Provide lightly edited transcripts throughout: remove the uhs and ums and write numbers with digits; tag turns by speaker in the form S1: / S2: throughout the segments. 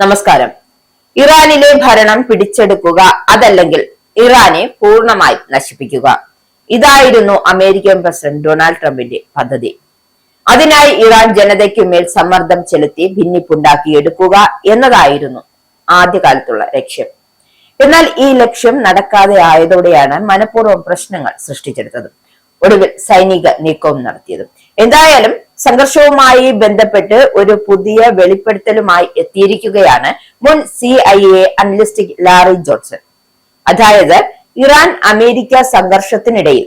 S1: നമസ്കാരം. ഇറാനിലെ ഭരണം പിടിച്ചെടുക്കുക, അതല്ലെങ്കിൽ ഇറാനെ പൂർണ്ണമായി നശിപ്പിക്കുക. ഇതായിരുന്നു അമേരിക്കൻ പ്രസിഡന്റ് ഡൊണാൾഡ് ട്രംപിന്റെ പദ്ധതി. അതിനായി ഇറാൻ ജനതയ്ക്കുമേൽ സമ്മർദ്ദം ചെലുത്തി ഭിന്നിപ്പുണ്ടാക്കിയെടുക്കുക എന്നതായിരുന്നു ആദ്യകാലത്തുള്ള ലക്ഷ്യം. എന്നാൽ ഈ ലക്ഷ്യം നടക്കാതെ ആയതോടെയാണ് മനഃപൂർവ്വം പ്രശ്നങ്ങൾ സൃഷ്ടിച്ചെടുത്തത്, ഒടുവിൽ സൈനിക നീക്കവും നടത്തിയത്. എന്തായാലും സംഘർഷവുമായി ബന്ധപ്പെട്ട് ഒരു പുതിയ വെളിപ്പെടുത്തലുമായി എത്തിയിരിക്കുകയാണ് മുൻ CIA അനലിസ്റ്റ് ലാറി ജോൺസൺ. അതായത് ഇറാൻ അമേരിക്ക സംഘർഷത്തിനിടയിൽ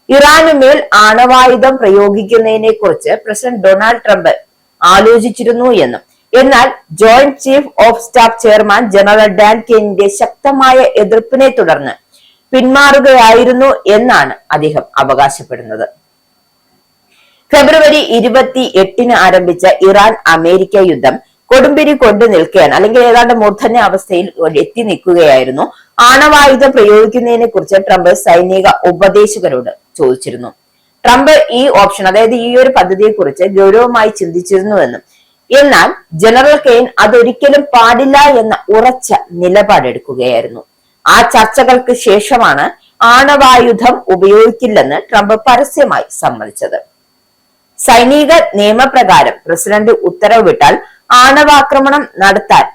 S1: ഇറാനുമേൽ ആണവായുധം പ്രയോഗിക്കുന്നതിനെ കുറിച്ച് പ്രസിഡന്റ് ഡൊണാൾഡ് ട്രംപ് ആലോചിച്ചിരുന്നു എന്നും, എന്നാൽ joint chief of staff chairman general Dan കെയ്നിന്റെ ശക്തമായ എതിർപ്പിനെ തുടർന്ന് പിന്മാറുകയായിരുന്നു എന്നാണ് അദ്ദേഹം അവകാശപ്പെടുന്നത്. ഫെബ്രുവരി 28 ആരംഭിച്ച ഇറാൻ അമേരിക്ക യുദ്ധം കൊടുമ്പിരി കൊണ്ടു നിൽക്കുകയാണ്, അല്ലെങ്കിൽ ഏതാണ്ട് മൂർധന്യ അവസ്ഥയിൽ എത്തി നിൽക്കുകയായിരുന്നു. ആണവായുധം പ്രയോഗിക്കുന്നതിനെ കുറിച്ച് ട്രംപ് സൈനിക ഉപദേശകരോട് ചോദിച്ചിരുന്നു. ട്രംപ് ഈ ഓപ്ഷൻ, അതായത് ഈ ഒരു പദ്ധതിയെ കുറിച്ച് ഗൗരവമായി ചിന്തിച്ചിരുന്നുവെന്നും, എന്നാൽ ജനറൽ കെയ്ൻ അതൊരിക്കലും പാടില്ല എന്ന ഉറച്ച നിലപാടെടുക്കുകയായിരുന്നു. ആ ചർച്ചകൾക്ക് ശേഷമാണ് ആണവായുധം ഉപയോഗിക്കില്ലെന്ന് ട്രംപ് പരസ്യമായി സമ്മതിച്ചത്. സൈനിക നിയമപ്രകാരം പ്രസിഡന്റ് ഉത്തരവിട്ടാൽ ആണവാക്രമണം നടത്താൻ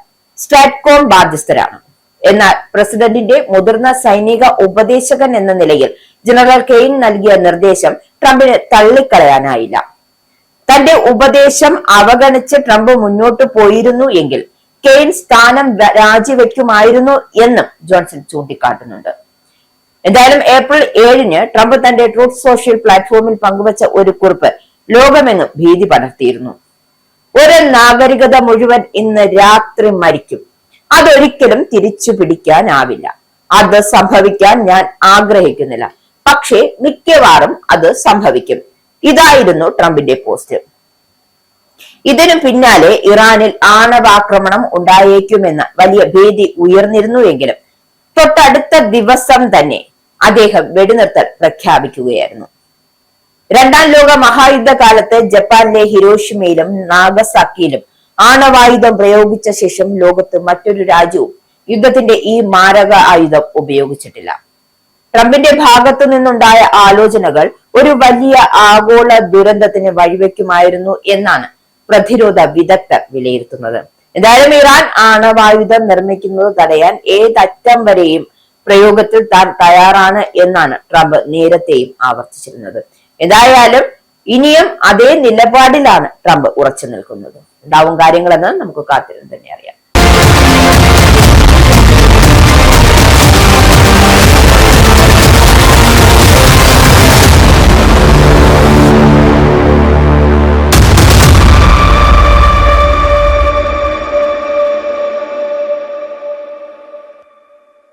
S1: സ്ട്രാറ്റ്കോം ബാധ്യസ്ഥരാണ്. എന്നാൽ പ്രസിഡന്റിന്റെ മുതിർന്ന സൈനിക ഉപദേശകൻ എന്ന നിലയിൽ ജനറൽ കെയ്ൻ നൽകിയ നിർദ്ദേശം ട്രംപിന് തള്ളിക്കളയാനായില്ല. തന്റെ ഉപദേശം അവഗണിച്ച് ട്രംപ് മുന്നോട്ട് പോയിരുന്നു എങ്കിൽ കെയ്ൻ സ്ഥാനം രാജിവെക്കുമായിരുന്നു എന്നും ജോൺസൺ ചൂണ്ടിക്കാട്ടുന്നുണ്ട്. എന്തായാലും ഏപ്രിൽ 7 ട്രംപ് തന്റെ ട്രൂത്ത് സോഷ്യൽ പ്ലാറ്റ്ഫോമിൽ പങ്കുവച്ച ഒരു കുറിപ്പ് ലോകമെങ്ങും ഭീതി പടർത്തിയിരുന്നു. ഒരു നാഗരികത മുഴുവൻ ഇന്ന് രാത്രി മരിക്കും, അതൊരിക്കലും തിരിച്ചു പിടിക്കാനാവില്ല. അത് സംഭവിക്കാൻ ഞാൻ ആഗ്രഹിക്കുന്നില്ല, പക്ഷേ മിക്കവാറും അത് സംഭവിക്കും. ഇതായിരുന്നു ട്രംപിന്റെ പോസ്റ്റ്. ഇതിനു പിന്നാലെ ഇറാനിൽ ആണവാക്രമണം ഉണ്ടായേക്കുമെന്ന വലിയ ഭീതി ഉയർന്നിരുന്നു എങ്കിലും തൊട്ടടുത്ത ദിവസം തന്നെ അദ്ദേഹം വെടിനിർത്തൽ പ്രഖ്യാപിക്കുകയായിരുന്നു. രണ്ടാം ലോക മഹായുദ്ധകാലത്ത് ജപ്പാനിലെ ഹിരോഷിമയിലും നാഗസാക്കിയിലും ആണവായുധം പ്രയോഗിച്ച ശേഷം ലോകത്ത് മറ്റൊരു രാജ്യവും യുദ്ധത്തിന്റെ ഈ മാരക ആയുധം ഉപയോഗിച്ചിട്ടില്ല. ട്രംപിന്റെ ഭാഗത്തു നിന്നുണ്ടായ ആലോചനകൾ ഒരു വലിയ ആഗോള ദുരന്തത്തിന് വഴിവെക്കുമായിരുന്നു എന്നാണ് പ്രതിരോധ വിദഗ്ധർ വിലയിരുത്തുന്നത്. എന്തായാലും ഇറാൻ ആണവായുധം നിർമ്മിക്കുന്നത് തടയാൻ ഏതറ്റം വരെയും പ്രയോഗത്തിൽ താൻ തയ്യാറാണ് എന്നാണ് ട്രംപ് നേരത്തെയും ആവർത്തിച്ചിരുന്നത്. എന്തായാലും ഇനിയും അതേ നിലപാടിലാണ് ട്രംപ് ഉറച്ചു നിൽക്കുന്നത്. ഉണ്ടാവും കാര്യങ്ങളെന്ന് നമുക്ക് കാത്തിരുന്ന് തന്നെ അറിയാം.